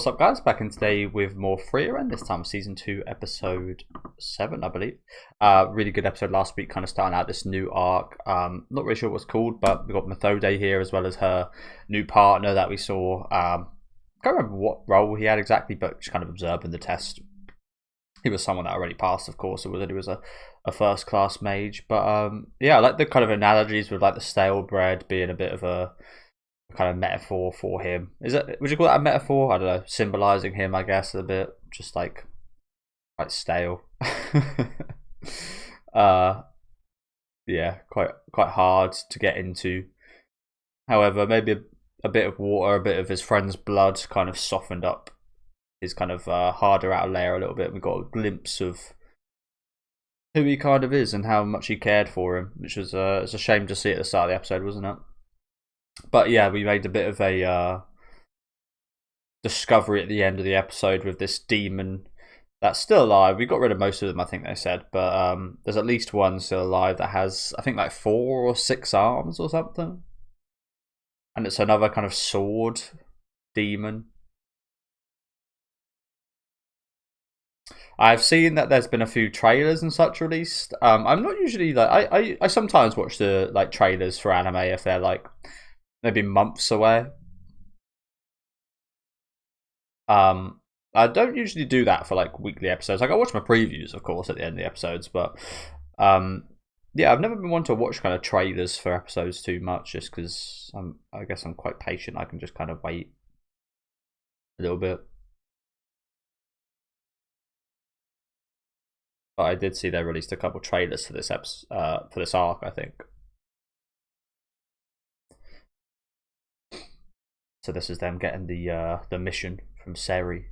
What's up, guys? Back in today with more Frieren, this time season 2, episode 7, I believe. Really good episode last week, kind of starting out this new arc. Not really sure what it's called, but we got Methode here as well as her new partner that we saw. Can't remember what role he had exactly, but just kind of observing the test. He was someone that already passed, of course, so he was a first class mage. But yeah, I like the kind of analogies with like the stale bread being a bit of a kind of metaphor for him. Is it? Would you call that a metaphor? I don't know, symbolizing him, I guess, a bit, just like quite stale. uh, yeah, quite hard to get into. However, maybe a bit of water, a bit of his friend's blood, kind of softened up his kind of harder outer layer a little bit. We got a glimpse of who he kind of is and how much he cared for him, which was it's a shame to see at the start of the episode, wasn't it? But yeah, we made a bit of a discovery at the end of the episode with this demon that's still alive. We got rid of most of them, I think they said, but there's at least one still alive that has, I think, like 4 or 6 arms or something. And it's another kind of sword demon. I've seen that there's been a few trailers and such released. I'm not usually like I sometimes watch the like trailers for anime if they're like maybe months away. I don't usually do that for like weekly episodes. Like I watch my previews, of course, at the end of the episodes, but yeah, I've never been one to watch kind of trailers for episodes too much, just because I guess I'm quite patient. I can just kind of wait a little bit. But I did see they released a couple trailers for this for this arc, I think. So this is them getting the mission from Seri.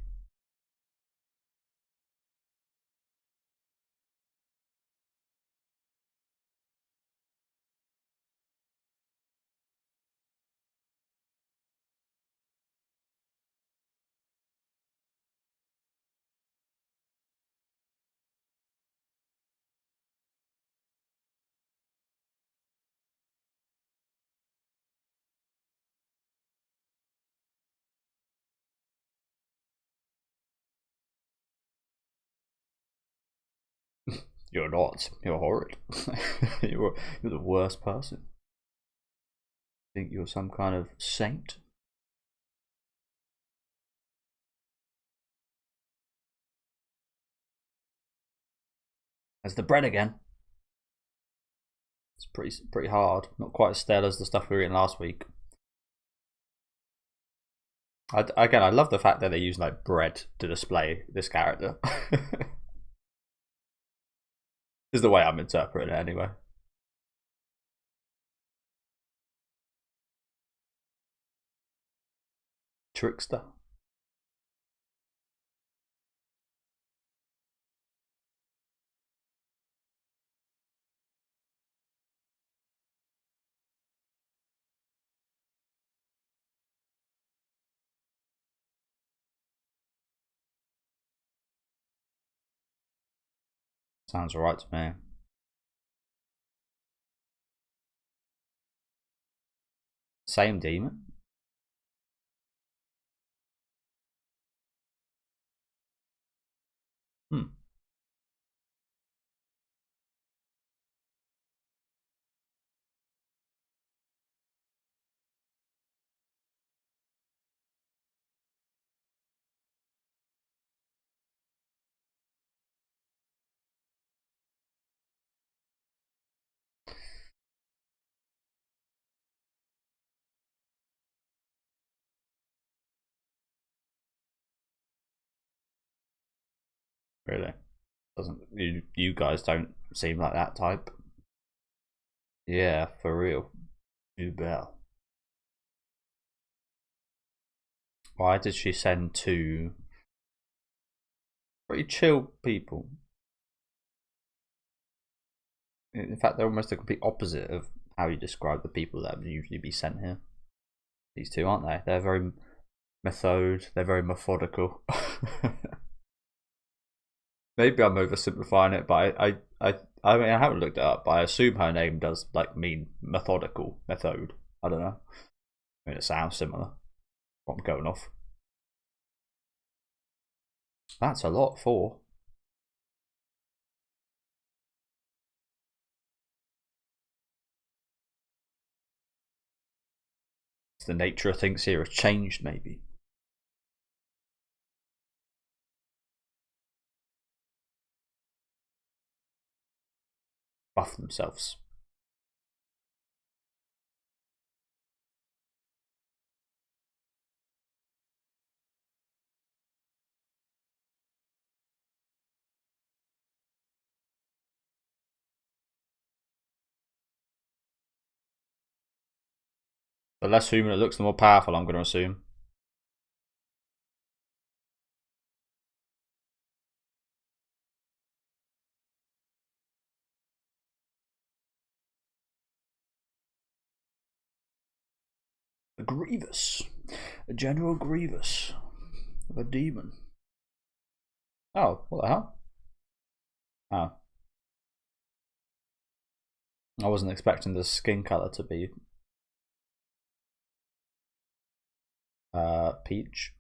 You're not. You're horrid. you're the worst person. Think you're some kind of saint? As the bread again. It's pretty hard. Not quite as stale as the stuff we were eating last week. Again, I love the fact that they use like bread to display this character. Is the way I'm interpreting it anyway. Trickster. Sounds alright to me. Same demon. Hmm. Really? Doesn't you guys don't seem like that type? Yeah, for real. You bet. Why did she send 2 pretty chill people? In fact, they're almost the complete opposite of how you describe the people that would usually be sent here. These 2, aren't they? They're very they're very methodical. Maybe I'm oversimplifying it, but I mean I haven't looked it up, but I assume her name does like mean methodical, methode. I don't know. I mean it sounds similar. What I'm going off. That's a lot. 4. The nature of things here has changed, maybe. Buff themselves. The less human it looks, the more powerful, I'm going to assume. A Grievous. A General Grievous. A demon. Oh, what the hell? Oh. I wasn't expecting the skin colour to be peach,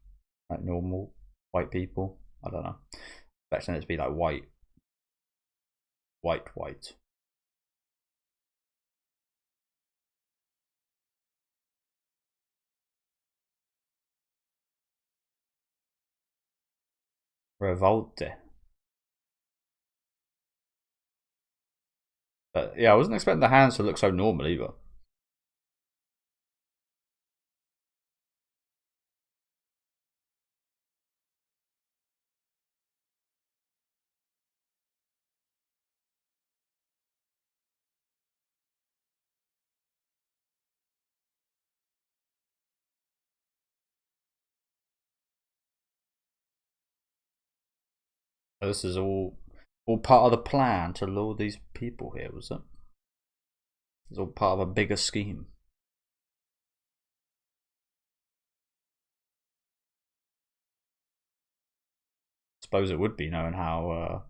like normal white people. I don't know. Expecting it to be like white. White. Revolte. But yeah, I wasn't expecting the hands to look so normal either. This is all part of the plan to lure these people here, was it? It's all part of a bigger scheme. Suppose it would be, knowing how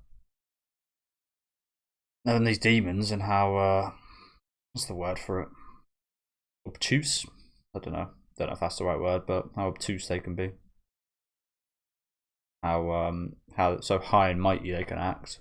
knowing these demons and how what's the word for it? Obtuse? I don't know. Don't know if that's the right word, but how obtuse they can be. How so high and mighty they can act.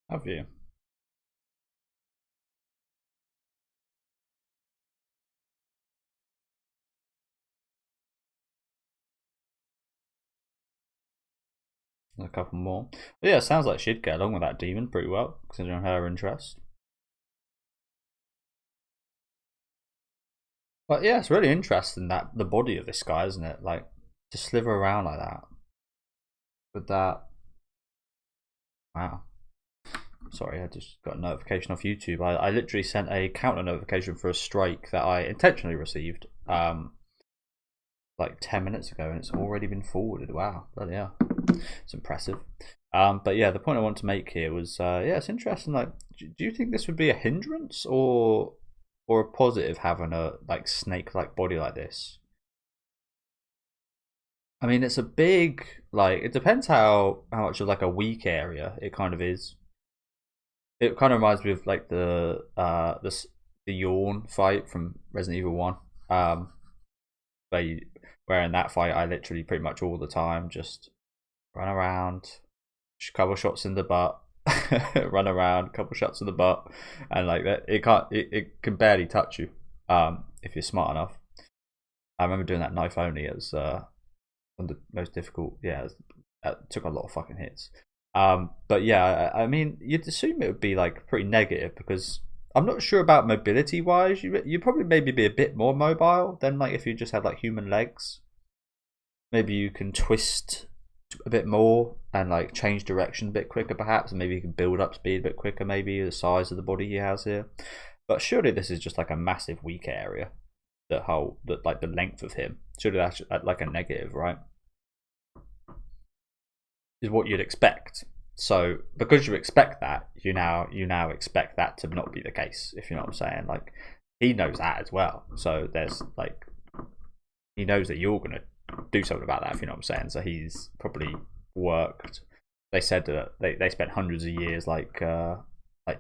Have you? A couple more. But yeah, it sounds like she'd get along with that demon pretty well, considering her interest. But yeah, it's really interesting that the body of this guy, isn't it? Like to slither around like that. With that. Wow. Sorry, I just got a notification off YouTube. I literally sent a counter notification for a strike that I intentionally received like 10 minutes ago, and it's already been forwarded. Wow, bloody hell. It's impressive. But yeah, the point I want to make here was yeah, it's interesting. Like, do you think this would be a hindrance or a positive having a like snake-like body like this? I mean, it's a big like. It depends how much of like a weak area it kind of is. It kind of reminds me of like the Yawn fight from Resident Evil 1. Where in that fight I literally pretty much all the time just run around, couple shots in the butt, run around, couple shots in the butt, and like that it can barely touch you if you're smart enough. I remember doing that knife only as one of the most difficult. Yeah, it took a lot of fucking hits. But yeah, I mean, you'd assume it would be like pretty negative because I'm not sure about mobility wise. You probably maybe be a bit more mobile than like if you just had like human legs. Maybe you can twist a bit more and like change direction a bit quicker, perhaps, and maybe you can build up speed a bit quicker. Maybe the size of the body he has here. But surely this is just like a massive weak area. Like the length of him. Surely that's like a negative, right? Is what you'd expect. So because you expect that, you now expect that to not be the case. If you know what I'm saying, like he knows that as well. So there's like he knows that you're gonna do something about that. If you know what I'm saying. So he's probably worked. They said that they spent hundreds of years like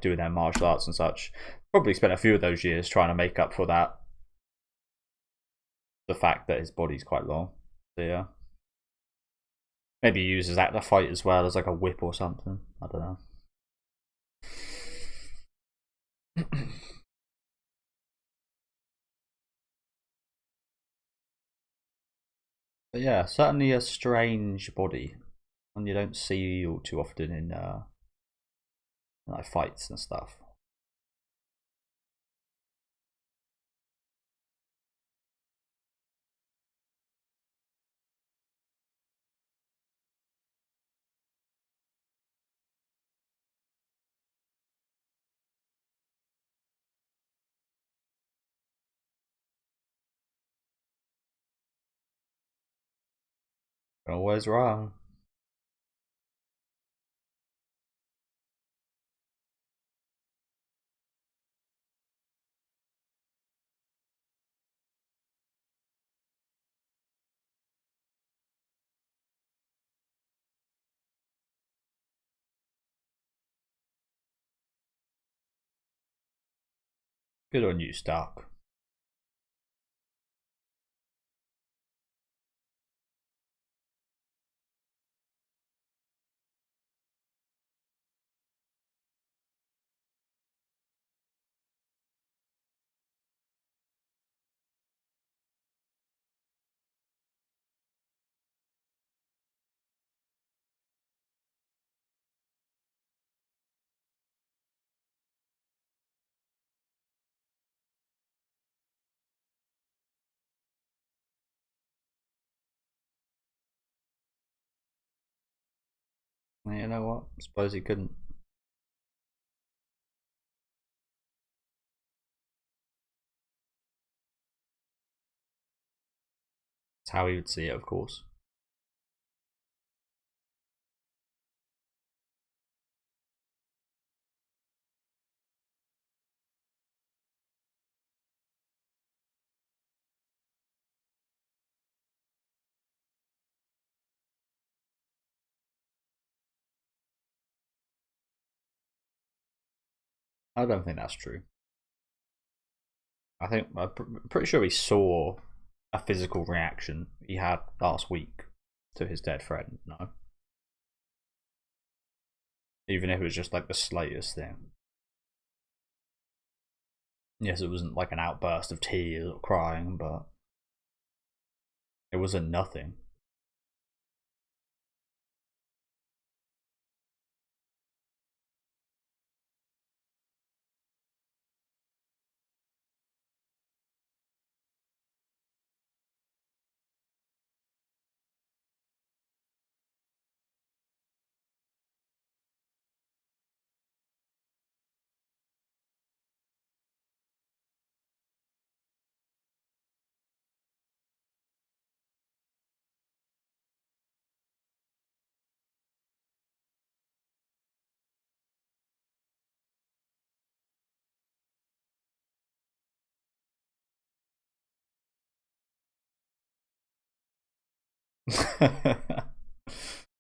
doing their martial arts and such. Probably spent a few of those years trying to make up for that. The fact that his body's quite long. So yeah. Maybe he uses that to fight as well as like a whip or something. I don't know. But yeah, certainly a strange body, and you don't see all too often in like fights and stuff. Always wrong. Good on you, Stark. You know what? I suppose he couldn't. It's how he would see it, of course. I don't think that's true. I'm pretty sure he saw a physical reaction he had last week to his dead friend. No, even if it was just like the slightest thing. Yes, it wasn't like an outburst of tears or crying, but it wasn't nothing.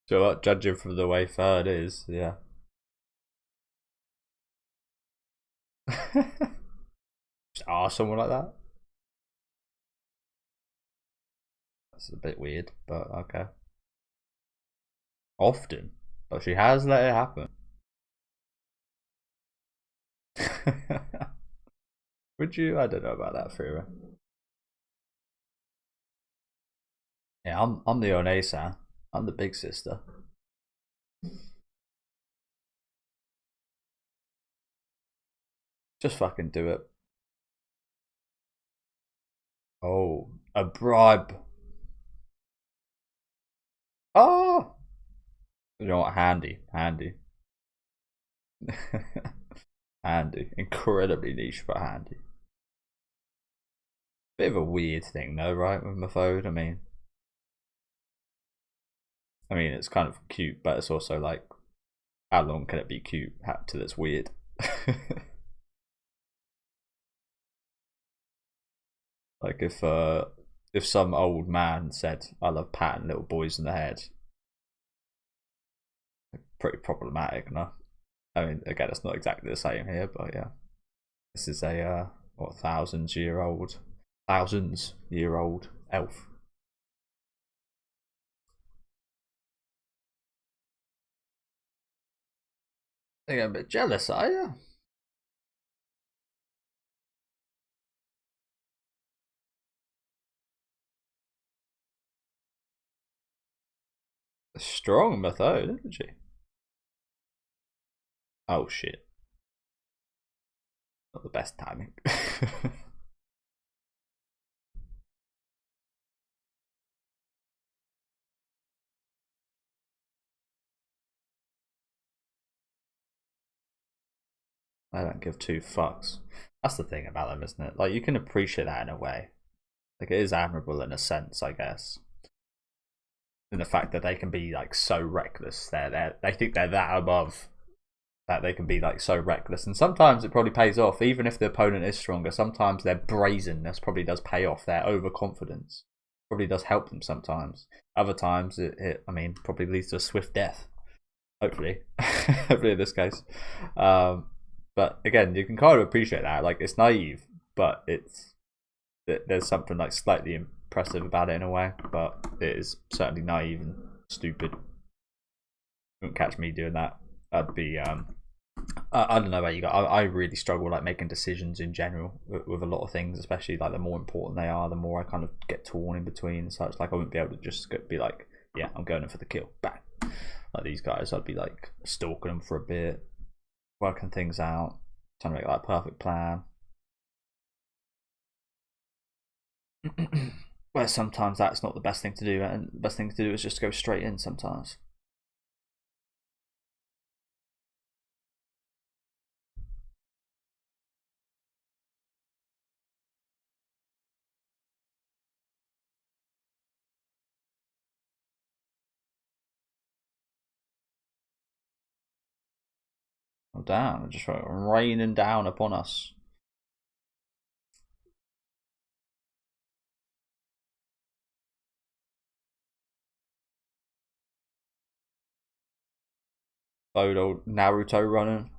So, what, judging from the way Third is, yeah. Just ask someone like that. That's a bit weird, but okay. Often, but she has let it happen. Would you? I don't know about that, Frieren. Yeah, I'm the Onesa. I'm the big sister. Just fucking do it. Oh, a bribe. Oh, you know what? Handy, handy. Handy. Incredibly niche, but handy. Bit of a weird thing though, right, with Methode? I mean, it's kind of cute, but it's also like, how long can it be cute till it's weird? Like if some old man said, "I love patting little boys in the head," pretty problematic, no? I mean, again, it's not exactly the same here, but yeah, this is a what, thousands year old elf. I get a bit jealous, are you? Strong Methode, isn't she? Oh shit. Not the best timing. I don't give two fucks. That's the thing about them, isn't it? Like, you can appreciate that in a way. Like, it is admirable in a sense, I guess. In the fact that they can be like so reckless. They think they're that above that they can be like so reckless. And sometimes it probably pays off, even if the opponent is stronger. Sometimes their brazenness probably does pay off. Their overconfidence probably does help them sometimes. Other times I mean, probably leads to a swift death. Hopefully. Hopefully in this case. But again, you can kind of appreciate that. Like, it's naive, but there's something like slightly impressive about it in a way, but it is certainly naive and stupid. You wouldn't catch me doing that. I'd be I don't know about you guys. I really struggle like making decisions in general with a lot of things, especially like the more important they are, the more I kind of get torn in between. So it's like I wouldn't be able to just be like, yeah, I'm going in for the kill, bang. Like these guys, I'd be like stalking them for a bit, working things out, trying to make like a perfect plan. Where sometimes that's not the best thing to do, and the best thing to do is just go straight in sometimes. Oh damn, just raining down upon us. Old Naruto running.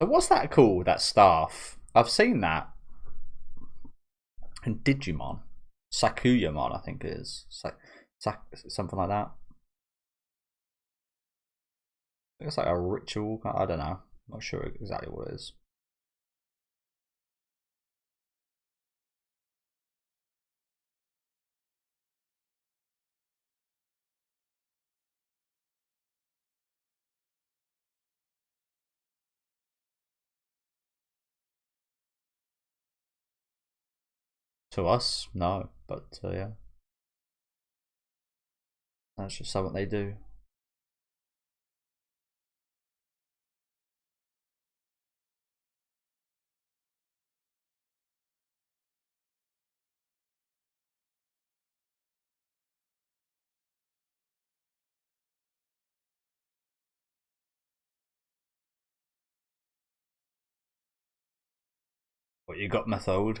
So what's that called? That staff? I've seen that in Digimon. Sakuyamon, I think it is. Something like that. It's like a ritual. I don't know. I'm not sure exactly what it is. To us, no. But yeah, that's just something they do. But you got Methode.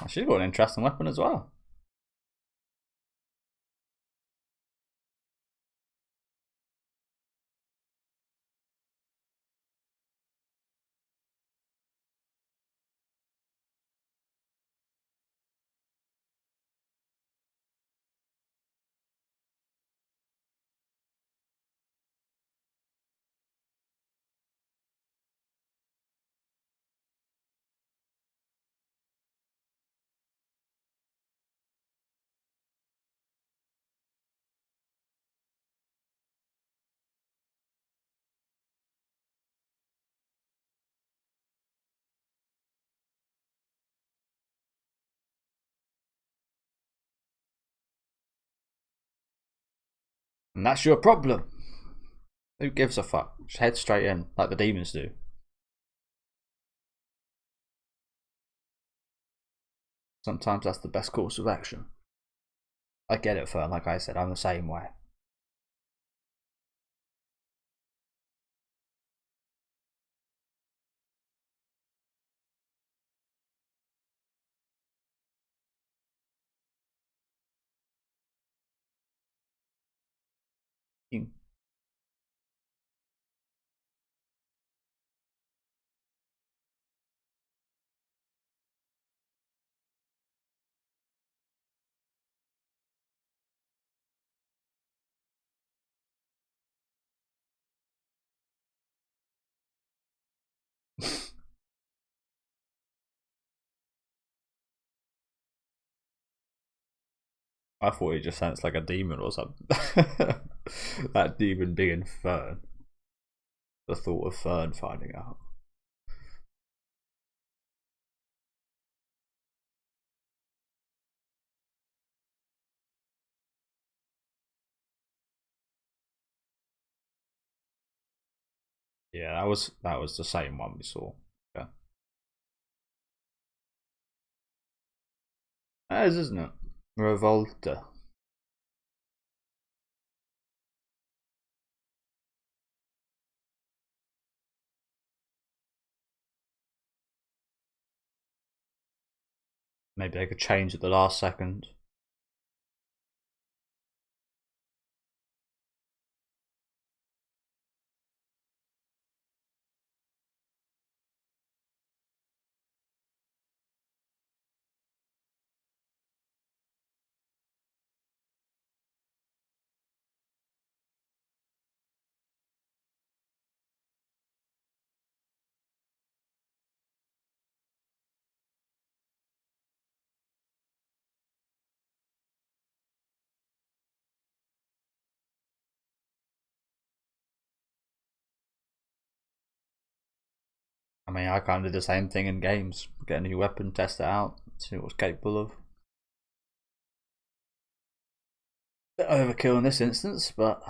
She's got an interesting weapon as well. And that's your problem. Who gives a fuck? Just head straight in, like the demons do. Sometimes that's the best course of action. I get it, Fern. Like I said, I'm the same way. I thought he just sounds like a demon or something. That demon being Fern. The thought of Fern finding out. Yeah, that was the same one we saw. Yeah, that is, isn't it? Revolta. Maybe they could change at the last second. I mean, I kind of did the same thing in games. Get a new weapon, test it out, see what it's capable of. Bit overkill in this instance, but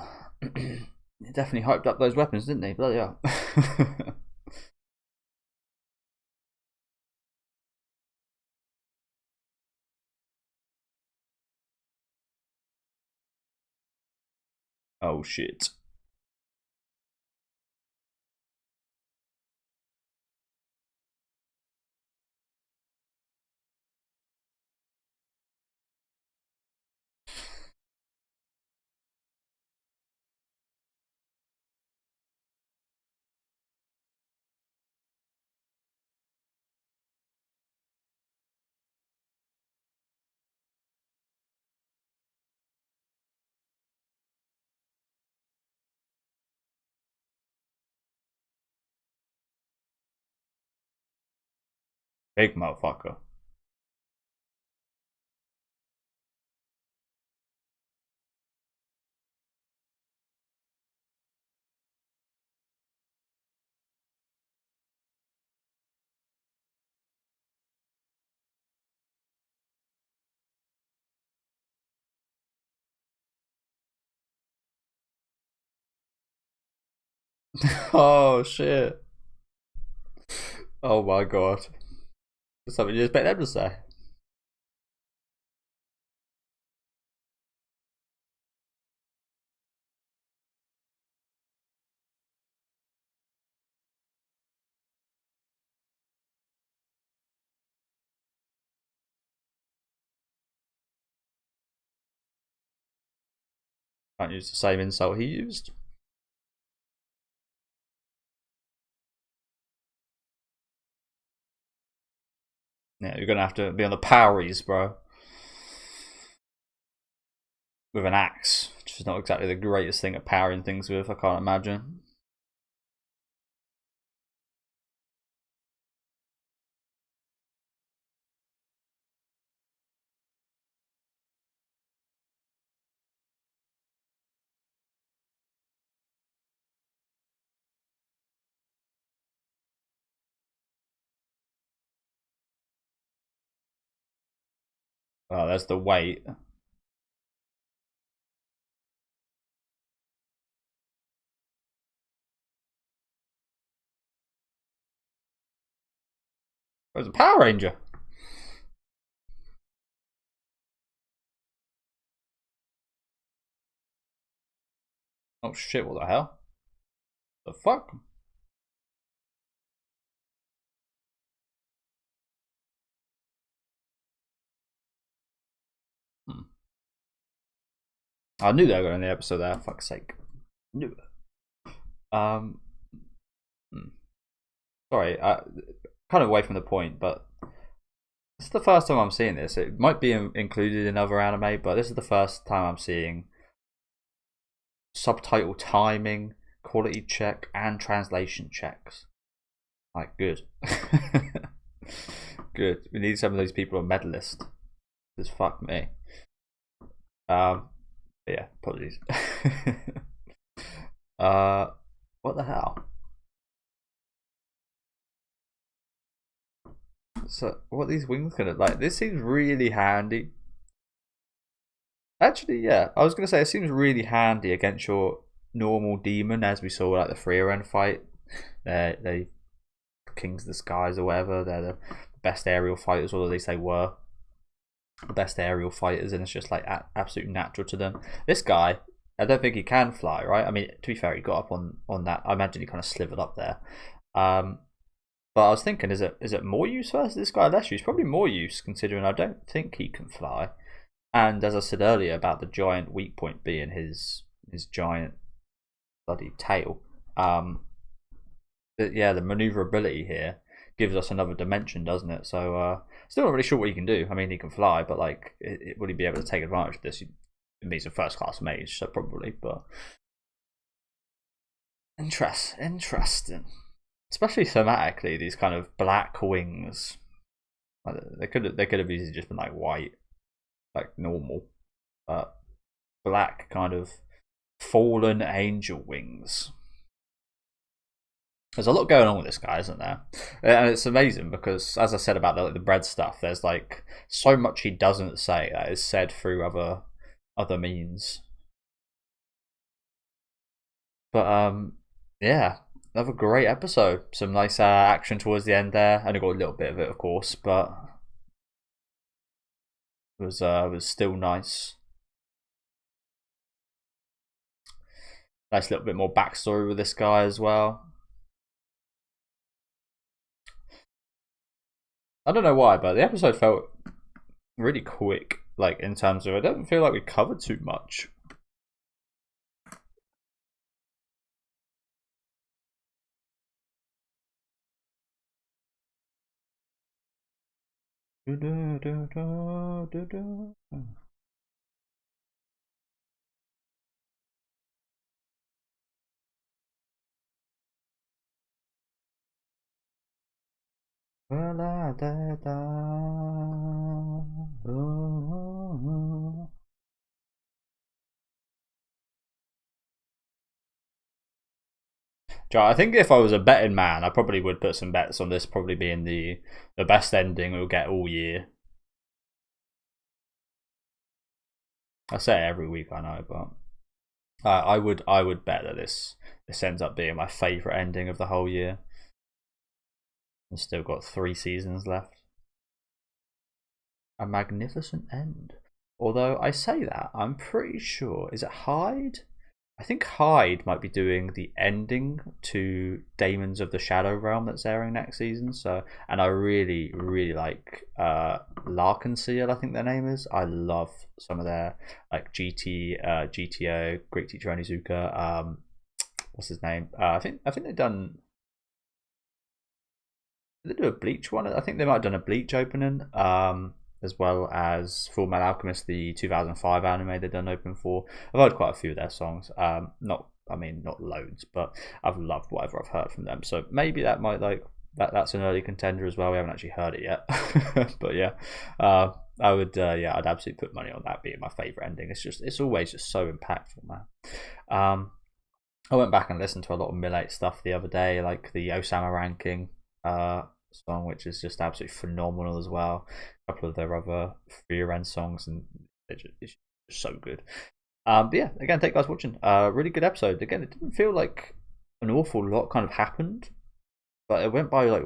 he definitely hyped up those weapons, didn't he? Bloody hell. Oh shit. Big motherfucker. Oh shit. Oh my god. Something you expect them to say. Can't use the same insult he used. Yeah, you're gonna have to be on the poweries, bro. With an axe, which is not exactly the greatest thing at powering things with, I can't imagine. Oh, there's the weight. There's a Power Ranger. Oh shit, what the hell? The fuck? I knew they were going in the episode there, for fuck's sake. Knew it. Sorry, kind of away from the point, but this is the first time I'm seeing this. It might be included in other anime, but this is the first time I'm seeing subtitle timing, quality check, and translation checks. Like, good. Good. We need some of these people on medalist. Just fuck me. Yeah, apologies. What the hell? So, what are these wings gonna like? This seems really handy. Actually, yeah, I was gonna say it seems really handy against your normal demon, as we saw like the Frieren fight. They kings of the skies or whatever. They're the best aerial fighters, or at least they were the best aerial fighters, and it's just like absolutely natural to them. This guy, I don't think he can fly, right? I mean, to be fair, he got up on that. I imagine he kind of slivered up there. But I was thinking, is it more use versus this guy less use? Probably more use, considering I don't think he can fly. And as I said earlier about the giant weak point being his giant bloody tail. Yeah, the maneuverability here gives us another dimension, doesn't it? So still not really sure what he can do. I mean, he can fly, but like, will he be able to take advantage of this? He's a first class mage, so probably. But interesting. Especially thematically, these kind of black wings. They could have easily just been like white, like normal, but black kind of fallen angel wings. There's a lot going on with this guy, isn't there? And it's amazing because, as I said about the bread stuff, there's like so much he doesn't say that is said through other means. But yeah, another great episode. Some nice action towards the end there. Only got a little bit of it, of course, but it was still nice. Nice little bit more backstory with this guy as well. I don't know why, but the episode felt really quick. Like, in terms of, I don't feel like we covered too much. I think if I was a betting man, I probably would put some bets on this probably being the best ending we'll get all year. I say it every week, I know, but I would bet that this ends up being my favourite ending of the whole year. I've still got 3 seasons left. A magnificent end. Although I say that, I'm pretty sure, is it Hyde? I think Hyde might be doing the ending to Daemons of the Shadow Realm that's airing next season. So, and I really, really like Larkenseal, I think their name is. I love some of their like GTO, Greek Teacher Onizuka. What's his name? I think they've done. Did they do a Bleach one? I think they might have done a Bleach opening. As well as Full Metal Alchemist, the 2005 anime they've done open for. I've heard quite a few of their songs. Not loads, but I've loved whatever I've heard from them. So maybe that might that's an early contender as well. We haven't actually heard it yet, but yeah, I would I'd absolutely put money on that being my favorite ending. It's always just so impactful, man. I went back and listened to a lot of Millate stuff the other day, like the Osama ranking song, which is just absolutely phenomenal as well. A couple of their other Frieren songs, and it's just so good. But yeah, again, thank you guys for watching. Really good episode. Again, it didn't feel like an awful lot kind of happened, but it went by like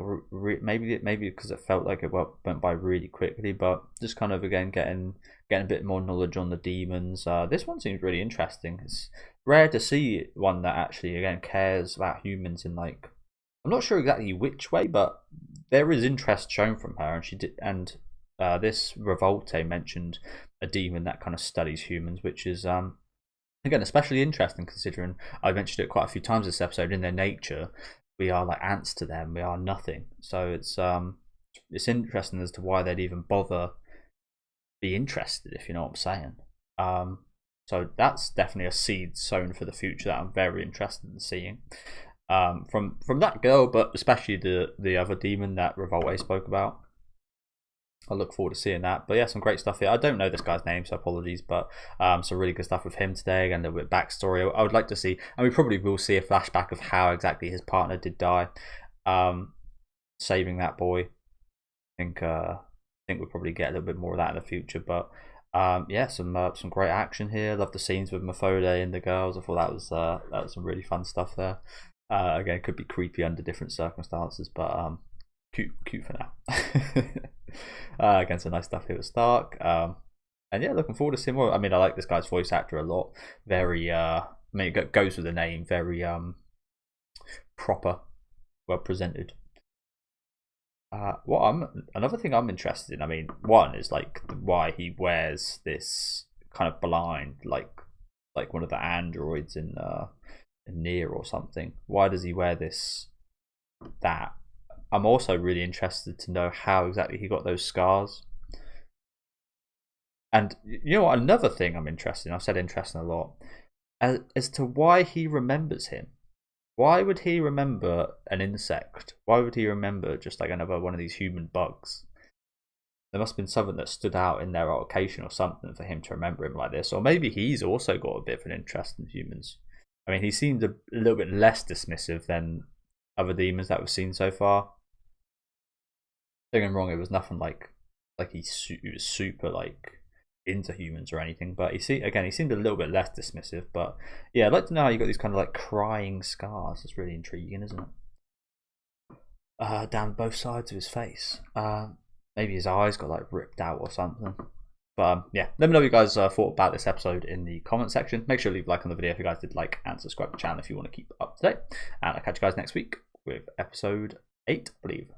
maybe because it felt like it went by really quickly. But just kind of again getting a bit more knowledge on the demons. This one seems really interesting. It's rare to see one that actually again cares about humans in like, I'm not sure exactly which way, but there is interest shown from her, and she did. And this Revolte mentioned a demon that kind of studies humans, which is again especially interesting considering I mentioned it quite a few times this episode. In their nature, we are like ants to them. We are nothing. So it's interesting as to why they'd even bother be interested, if you know what I'm saying. So that's definitely a seed sown for the future that I'm very interested in seeing. From that girl, but especially the other demon that Revolte spoke about. I look forward to seeing that. But yeah, some great stuff here. I don't know this guy's name, so apologies. But some really good stuff with him today, and a little bit of backstory. I would like to see, and we probably will see a flashback of how exactly his partner did die, saving that boy. I think we'll probably get a little bit more of that in the future. But yeah, some great action here. Love the scenes with Methode and the girls. I thought that was some really fun stuff there. Again, could be creepy under different circumstances, but cute for now. Again, some nice stuff here with Stark. And yeah, looking forward to seeing more. I mean, I like this guy's voice actor a lot. Very I mean, it goes with the name. Very proper, well presented. Another thing I'm interested in. I mean, one is like why he wears this kind of blind, like one of the androids in Nier or something. Why does he wear this? That I'm also really interested to know how exactly he got those scars. And you know what? Another thing I'm interested in. I've said interesting a lot as to why he remembers him. Why would he remember an insect? Why would he remember just like another one of these human bugs? There must have been something that stood out in their altercation or something for him to remember him like this. Or maybe he's also got a bit of an interest in humans. I mean, he seemed a little bit less dismissive than other demons that we've seen so far. Don't get me wrong, it was nothing like he was super like into humans or anything. But he seemed a little bit less dismissive. But yeah, I'd like to know how you got these kind of like crying scars. It's really intriguing, isn't it? Down both sides of his face. Maybe his eyes got like ripped out or something. But yeah, let me know what you guys thought about this episode in the comment section. Make sure to leave a like on the video if you guys did like, and subscribe to the channel if you want to keep up to date. And I'll catch you guys next week with episode 8, I believe.